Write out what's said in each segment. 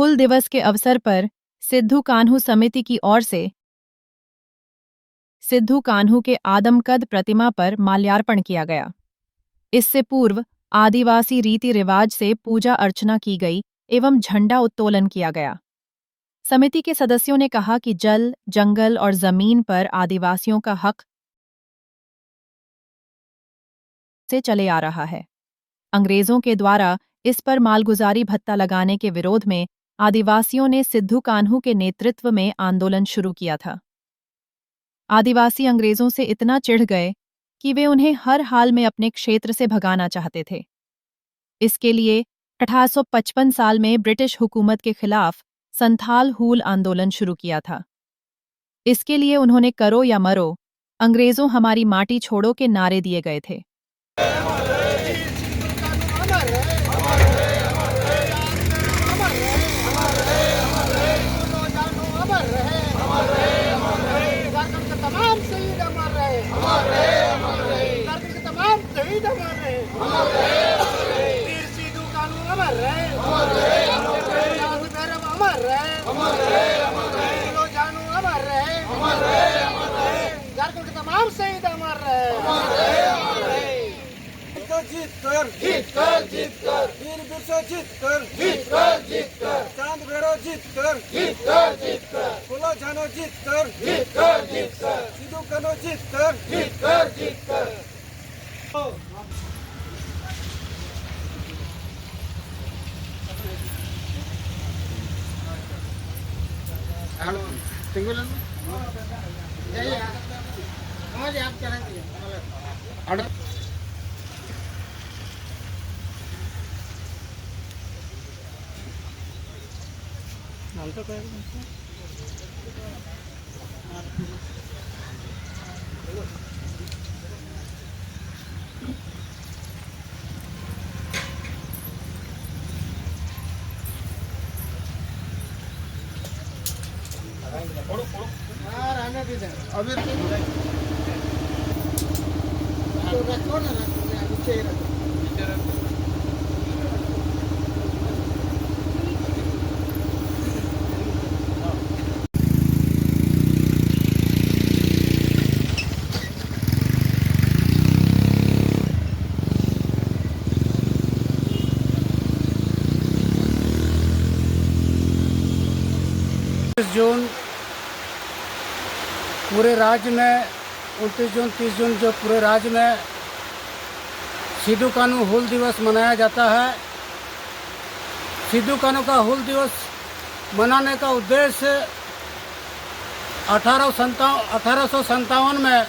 हुल दिवस के अवसर पर सिद्धू कान्हू समिति की ओर से सिद्धू कान्हू के आदमकद प्रतिमा पर माल्यार्पण किया गया। इससे पूर्व आदिवासी रीति रिवाज से पूजा अर्चना की गई एवं झंडा उत्तोलन किया गया। समिति के सदस्यों ने कहा कि जल, जंगल और जमीन पर आदिवासियों का हक से चले आ रहा है। अंग्रेजों के द्वारा इस पर मालगुजारी भत्ता लगाने के विरोध में आदिवासियों ने सिद्धू कान्हू के नेतृत्व में आंदोलन शुरू किया था। आदिवासी अंग्रेजों से इतना चिढ़ गए कि वे उन्हें हर हाल में अपने क्षेत्र से भगाना चाहते थे। इसके लिए 1855 साल में ब्रिटिश हुकूमत के खिलाफ संथाल हूल आंदोलन शुरू किया था। इसके लिए उन्होंने करो या मरो, अंग्रेजों हमारी माटी छोड़ो के नारे दिए गए थे। जीत कर वीर बिरसा जीत कर चांद भैरव जीत कर फूलो झानो जीत कर सिद्धू कान्हू जीत कर आप चलेंगे अभी रखो ना नीचे रखो। जून पूरे राज्य में 29 जून 30 जून जो पूरे राज्य में सिद्धू कान्हू हूल दिवस मनाया जाता है। सिद्धू कान्हू का हूल दिवस मनाने का उद्देश्य 1857 में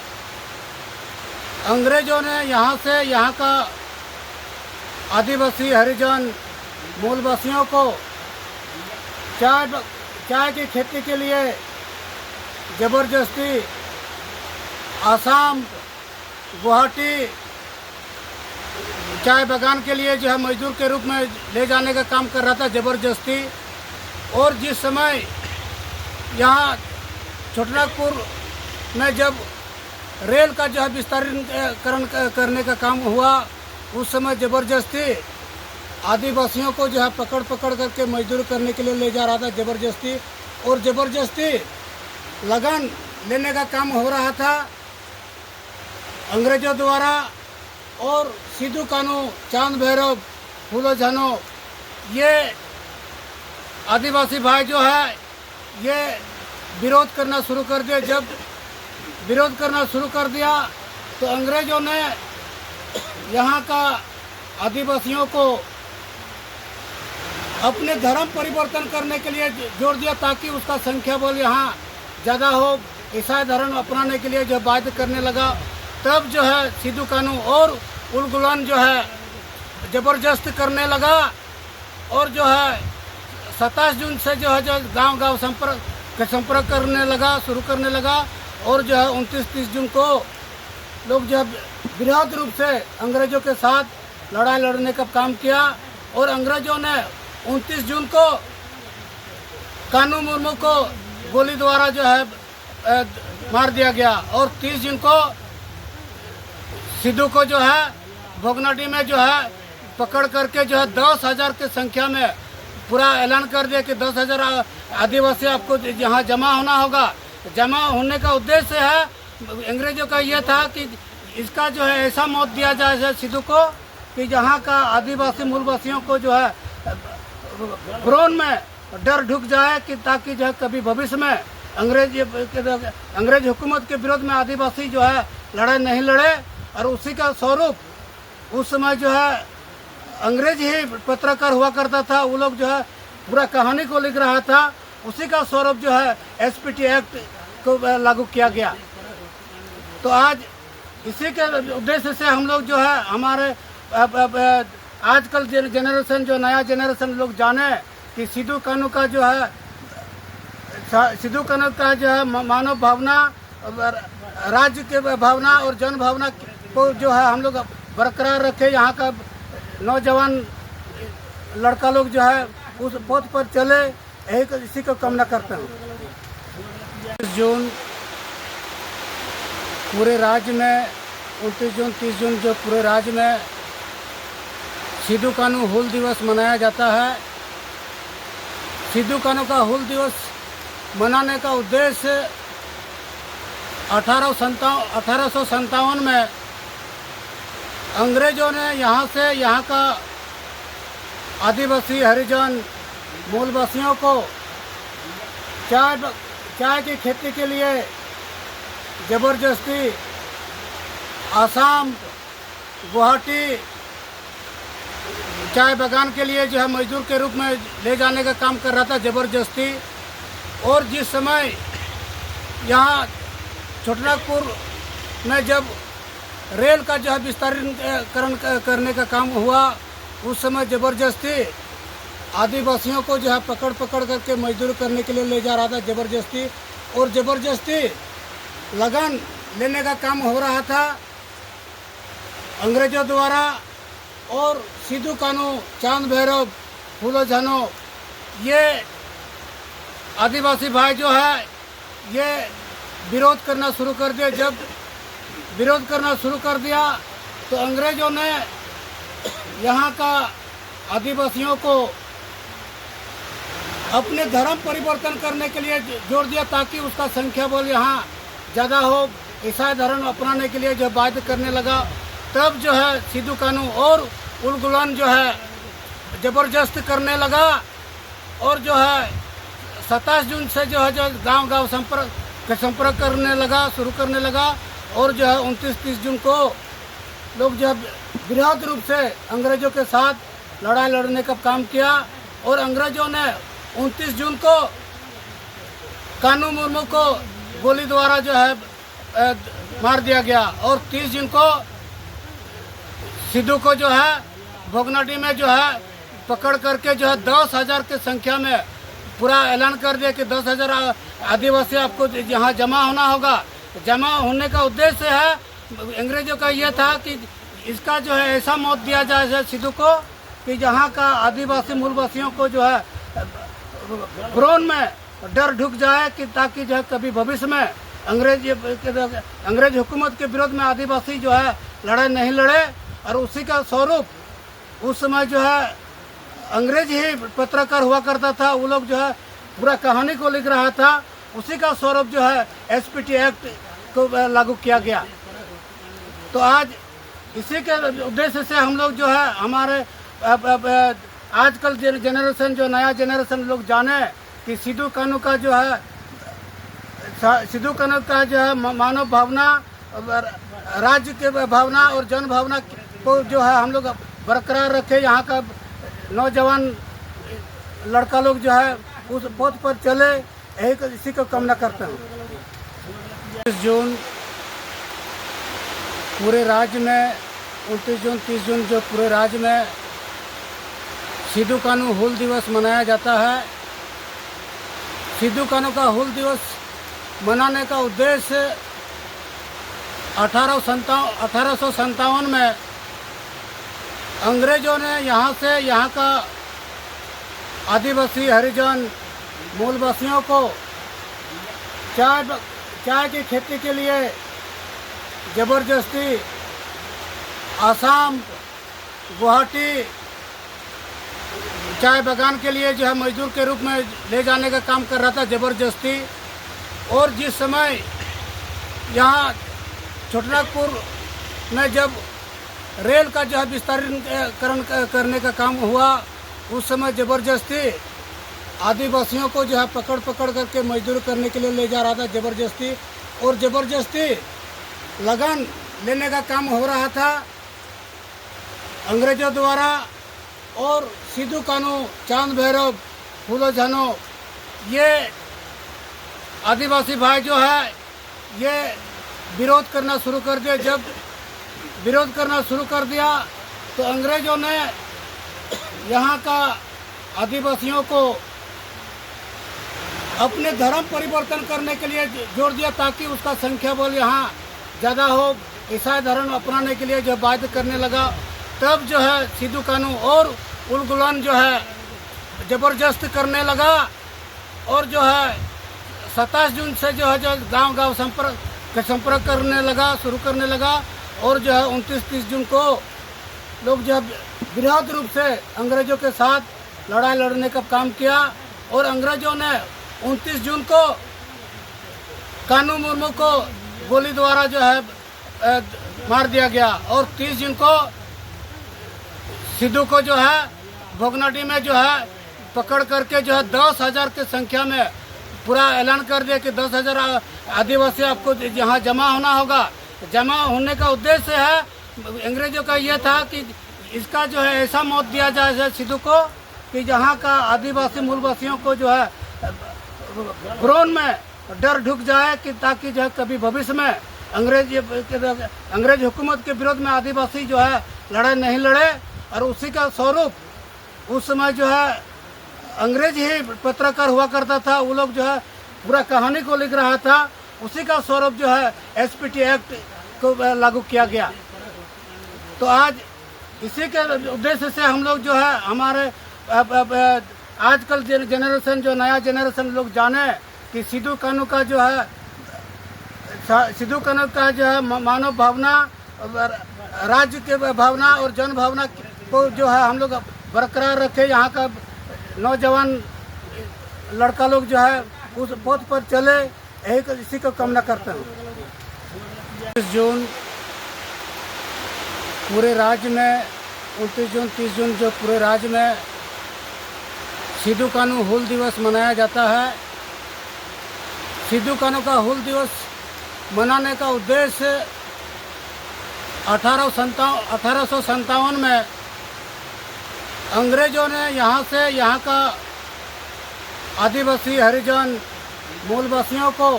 अंग्रेजों ने यहाँ का आदिवासी हरिजन मूलवासियों को चाय की खेती के लिए ज़बरदस्ती आसाम, गुवाहाटी चाय बागान के लिए जो है मजदूर के रूप में ले जाने का काम कर रहा था ज़बरदस्ती। और जिस समय यहाँ छोटनागपुर में जब रेल का जो है विस्तारीकरण करने का काम हुआ, उस समय ज़बरदस्ती आदिवासियों को जो है पकड़ करके मजदूर करने के लिए ले जा रहा था ज़बरदस्ती। और ज़बरदस्ती लगन लेने का काम हो रहा था अंग्रेजों द्वारा। और सिद्धू कान्हू, चांद भैरव, फूलो झानो ये आदिवासी भाई जो है ये विरोध करना शुरू कर दिया। जब विरोध करना शुरू कर दिया तो अंग्रेजों ने यहाँ का आदिवासियों को अपने धर्म परिवर्तन करने के लिए जोर दिया ताकि उसका संख्या बल यहाँ ज़्यादा हो। ईसाई धर्म अपनाने के लिए जो बाध्य करने लगा। तब जो है सिद्धू कान्हू और उलगुलान जो है ज़बरदस्त करने लगा। और जो है 27 जून से जो है जो गांव संपर्क शुरू करने लगा। और जो है 29-30 जून को लोग जो है बृहद रूप से अंग्रेजों के साथ लड़ाई लड़ने का काम किया। और अंग्रेजों ने 29 जून को कान्हू मुर्मू को गोली द्वारा जो है मार दिया गया। और 30 जून को सिद्धू को जो है भोगनाडी में जो है पकड़ करके जो है 10,000 की संख्या में पूरा ऐलान कर दिया कि 10,000 आदिवासी आपको यहाँ जमा होना होगा। जमा होने का उद्देश्य है, अंग्रेजों का यह था कि इसका जो है ऐसा मौत दिया जाए सिद्धू को कि यहाँ का आदिवासी मूलवासियों को जो है ब्रोन में डर ढुक जाए कि ताकि जो है कभी भविष्य में अंग्रेज हुकूमत के विरोध में आदिवासी जो है लड़ाई नहीं लड़े। और उसी का स्वरूप उस समय जो है अंग्रेज ही पत्रकार हुआ करता था, वो लोग जो है पूरा कहानी को लिख रहा था। उसी का स्वरूप जो है एसपीटी एक्ट को लागू किया गया। तो आज इसी के उद्देश्य से हम लोग जो है हमारे आजकल जनरेशन जो नया जनरेशन लोग जाने कि सिद्धू कानू का जो है मानव भावना, राज्य के भावना और जन भावना को जो है हम लोग बरकरार रखे। यहाँ का नौजवान लड़का लोग जो है उस पथ पर चले, यही इसी को कामना करता हूँ। 30 जून पूरे राज्य में 29 जून 30 जून जो पूरे राज्य में सिद्धू कानू हूल दिवस मनाया जाता है। सिद्धू कानू का हूल दिवस मनाने का उद्देश्य 1857 में अंग्रेजों ने यहाँ का आदिवासी हरिजन मूलवासियों को चाय की खेती के लिए ज़बरदस्ती आसाम, गुवाहाटी चाय बागान के लिए जो है मजदूर के रूप में ले जाने का काम कर रहा था ज़बरदस्ती। और जिस समय यहाँ छोटनागपुर में जब रेल का जो है विस्तारीकरण करने का काम हुआ, उस समय ज़बरदस्ती आदिवासियों को जो है पकड़ करके मजदूर करने के लिए ले जा रहा था ज़बरदस्ती। और ज़बरदस्ती लगन लेने का काम हो रहा था अंग्रेजों द्वारा। और सिद्धू कानू, चांद भैरव, फूलो झानो, ये आदिवासी भाई जो है ये विरोध करना शुरू कर दिया। जब विरोध करना शुरू कर दिया तो अंग्रेजों ने यहाँ का आदिवासियों को अपने धर्म परिवर्तन करने के लिए जोर दिया, ताकि उसका संख्या बल यहाँ ज़्यादा हो। ईसाई धर्म अपनाने के लिए जो बाध्य करने लगा, तब जो है सिद्धू कानू और उलगुलान जो है ज़बरदस्त करने लगा। और जो है 27 जून से जो है गांव संपर्क शुरू करने लगा। और जो है 29-30 जून को लोग जो है बृहद रूप से अंग्रेजों के साथ लड़ाई लड़ने का काम किया। और अंग्रेजों ने 29 जून को कानू मुर्मू को गोली द्वारा जो है मार दिया गया। और 30 जून को सिद्धू को जो है भोगनाडी में जो है पकड़ करके जो है 10,000 की संख्या में पूरा ऐलान कर दिया कि 10,000 आदिवासी आपको यहाँ जमा होना होगा। जमा होने का उद्देश्य है, अंग्रेजों का यह था कि इसका जो है ऐसा मौत दिया जाए सिद्धू को कि यहाँ का आदिवासी मूलवासियों को जो है ब्रोन में डर ढुक जाए कि ताकि जो है कभी भविष्य में अंग्रेज हुकूमत के विरोध में आदिवासी जो है लड़ाई नहीं लड़े। और उसी का स्वरूप उस समय जो है अंग्रेज ही पत्रकार हुआ करता था, वो लोग जो है पूरा कहानी को लिख रहा था। उसी का स्वरूप जो है एसपीटी एक्ट को लागू किया गया। तो आज इसी के उद्देश्य से हम लोग जो है हमारे आजकल जनरेशन जो नया जनरेशन लोग जाने कि सिद्धू कानू का जो है मानव भावना, राज्य के भावना और जन भावना को जो है हम लोग बरकरार रखे। यहाँ का नौजवान लड़का लोग जो है उस पथ पर चले, यही इसी को कामना करता हूँ। 30 जून पूरे राज्य में 29 जून 30 जून जो पूरे राज्य में सिद्धू कानू हूल दिवस मनाया जाता है। सिद्धू कानू का हूल दिवस मनाने का उद्देश्य 1857 में अंग्रेजों ने यहाँ का आदिवासी हरिजन मूलवासियों को चाय की खेती के लिए ज़बरदस्ती आसाम, गुवाहाटी चाय बागान के लिए जो है मजदूर के रूप में ले जाने का काम कर रहा था ज़बरदस्ती। और जिस समय यहाँ छोटनागपुर में जब रेल का जो है विस्तारीकरण करने का काम हुआ, उस समय ज़बरदस्ती आदिवासियों को जो है पकड़ पकड़ करके मजदूर करने के लिए ले जा रहा था ज़बरदस्ती। और ज़बरदस्ती लगान लेने का काम हो रहा था अंग्रेजों द्वारा। और सिद्धू कानू, चांद भैरव, फूलो झानो, ये आदिवासी भाई जो है ये विरोध करना शुरू कर दिया। जब विरोध करना शुरू कर दिया तो अंग्रेजों ने यहाँ का आदिवासियों को अपने धर्म परिवर्तन करने के लिए जोर दिया, ताकि उसका संख्या बल यहाँ ज़्यादा हो। ईसाई धर्म अपनाने के लिए जो बाध्य करने लगा, तब जो है सिद्धू कानू और उलगुलान जो है ज़बरदस्त करने लगा। और जो है 27 जून से जो है जो गांव-गांव संपर्क करने लगा, शुरू करने लगा। और जो है 29-30 जून को लोग जो है बृहद रूप से अंग्रेजों के साथ लड़ाई लड़ने का काम किया। और अंग्रेजों ने 29 जून को कानू मुर्मू को गोली द्वारा जो है मार दिया गया। और 30 जून को सिद्धू को जो है भोगनाडी में जो है पकड़ करके जो है 10,000 की संख्या में पूरा ऐलान कर दिया कि 10,000 आदिवासी आपको यहाँ जमा होना होगा। जमा होने का उद्देश्य है अंग्रेजों का ये था कि इसका जो है ऐसा मौत दिया जाए सिद्धू को कि यहाँ का आदिवासी मूलवासियों को जो है ब्रोन में डर ढुक जाए, कि ताकि जो है कभी भविष्य में अंग्रेज हुकूमत के विरोध में आदिवासी जो है लड़ाई नहीं लड़े। और उसी का स्वरूप उस समय जो है अंग्रेज ही पत्रकार हुआ करता था, वो लोग जो है पूरा कहानी को लिख रहा था। उसी का स्वरूप जो है एसपीटी एक्ट को लागू किया गया। तो आज इसी के उद्देश्य से हम लोग जो है हमारे आजकल जनरेशन, जो नया जनरेशन लोग जाने कि सिद्धू कानू का जो है मानव भावना, राज्य के भावना और जन भावना को जो है हम लोग बरकरार रखे। यहाँ का नौजवान लड़का लोग जो है उस पथ पर चले, यही इसी को कामना करते हैं। 29 जून पूरे राज्य में 29 जून 30 जून जो पूरे राज्य में सिद्धू कानू हूल दिवस मनाया जाता है। सिद्धू कानू का हूल दिवस मनाने का उद्देश्य 1857 में अंग्रेजों ने यहाँ का आदिवासी, हरिजन, मूलवासियों को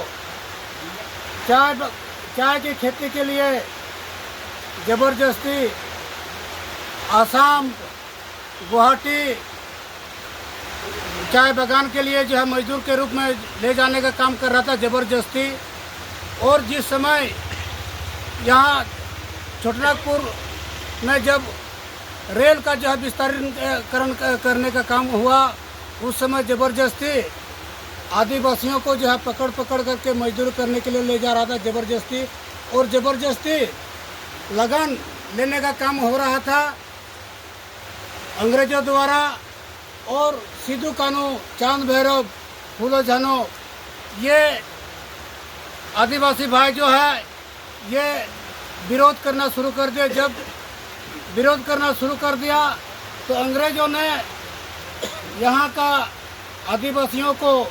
चाय की खेती के लिए ज़बरदस्ती आसाम, गुवाहाटी चाय बागान के लिए जो है मजदूर के रूप में ले जाने का काम कर रहा था ज़बरदस्ती। और जिस समय यहाँ छोटनागपुर में जब रेल का जो है विस्तारीकरण करने का काम हुआ, उस समय ज़बरदस्ती आदिवासियों को जो है पकड़ पकड़ करके मजदूर करने के लिए ले जा रहा था ज़बरदस्ती। और ज़बरदस्ती लगान लेने का काम हो रहा था अंग्रेजों द्वारा। और सिद्धू कानू, चांद भैरव, फूलो झानो, ये आदिवासी भाई जो है ये विरोध करना शुरू कर दिया। जब विरोध करना शुरू कर दिया तो अंग्रेजों ने यहाँ का आदिवासियों को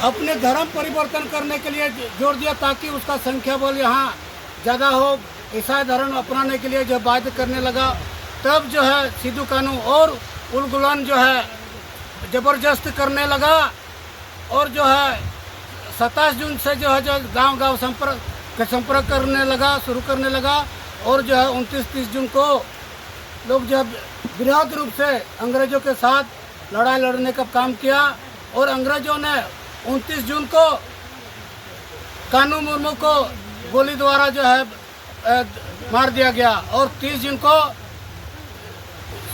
अपने धर्म परिवर्तन करने के लिए जोर दिया, ताकि उसका संख्या बल यहाँ ज़्यादा हो। ईसाई धर्म अपनाने के लिए जो बाध्य करने लगा, तब जो है सिद्धू कानू और उलगुलान जो है ज़बरदस्त करने लगा। और जो है 27 जून से जो है जो गांव-गांव संपर्क करने लगा, शुरू करने लगा। और जो है 29-30 जून को लोग जो है बृहद रूप से अंग्रेजों के साथ लड़ाई लड़ने का काम किया। और अंग्रेजों ने 29 जून को कानू मुर्मू को गोली द्वारा जो है मार दिया गया। और 30 जून को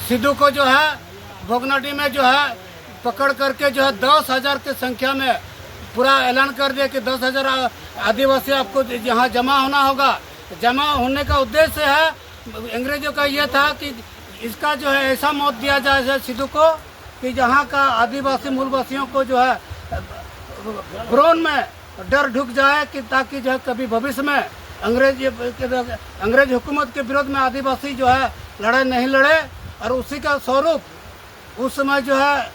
सिद्धू को जो है भोगनाडी में जो है पकड़ करके जो है 10,000 की संख्या में पूरा ऐलान कर दिया कि 10,000 आदिवासी आपको यहाँ जमा होना होगा। जमा होने का उद्देश्य है अंग्रेजों का ये था कि इसका जो है ऐसा मौत दिया जाए सिद्धू को कि जहाँ का आदिवासी मूलवासियों को जो है ब्रोन में डर ढुक जाए कि ताकि जो है कभी भविष्य में अंग्रेज हुकूमत के विरोध में आदिवासी जो है लड़ाई नहीं लड़े। और उसी का स्वरूप उस समय जो है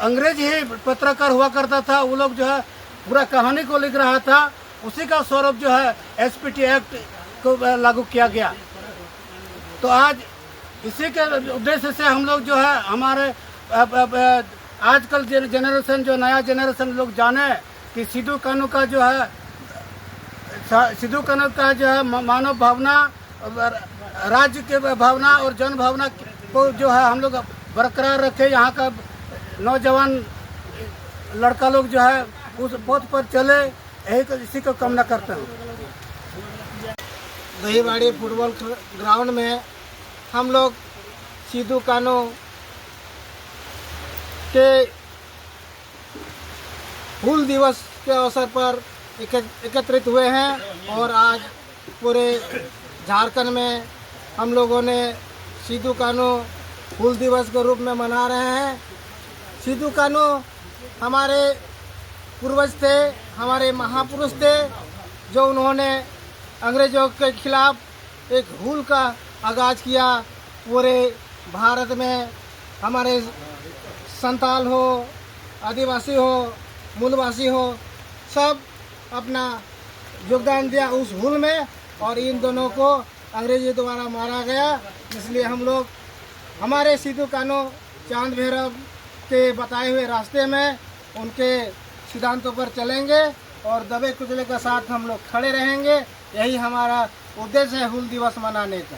अंग्रेज ही पत्रकार हुआ करता था, वो लोग जो है पूरा कहानी को लिख रहा था। उसी का स्वरूप जो है एसपीटी एक्ट को लागू किया गया। तो आज इसी के उद्देश्य से हम लोग जो है हमारे आजकल जनरेशन जो नया जनरेशन लोग जाने कि सिद्धू कान्हू का जो है मानव भावना, राज्य के भावना और जन भावना को जो है हम लोग बरकरार रखे। यहाँ का नौजवान लड़का लोग जो है उस पथ पर चले, यही इसी को कामना करते हैं। दहीबाड़ी फुटबॉल ग्राउंड में हम लोग सिद्धू कान्हू के हूल दिवस के अवसर पर एकत्रित हुए हैं और आज पूरे झारखंड में हम लोगों ने सिद्धू कान्हू हूल दिवस के रूप में मना रहे हैं। सिद्धू कान्हू हमारे पूर्वज थे, हमारे महापुरुष थे, जो उन्होंने अंग्रेजों के खिलाफ एक हूल का आगाज़ किया। पूरे भारत में हमारे संताल हो, आदिवासी हो, मूलवासी हो, सब अपना योगदान दिया उस हूल में और इन दोनों को अंग्रेजी द्वारा मारा गया। इसलिए हम लोग हमारे सिद्धू कान्हू चांद भैरव के बताए हुए रास्ते में उनके सिद्धांतों पर चलेंगे और दबे कुचले के साथ हम लोग खड़े रहेंगे। यही हमारा उद्देश्य है हूल दिवस मनाने का।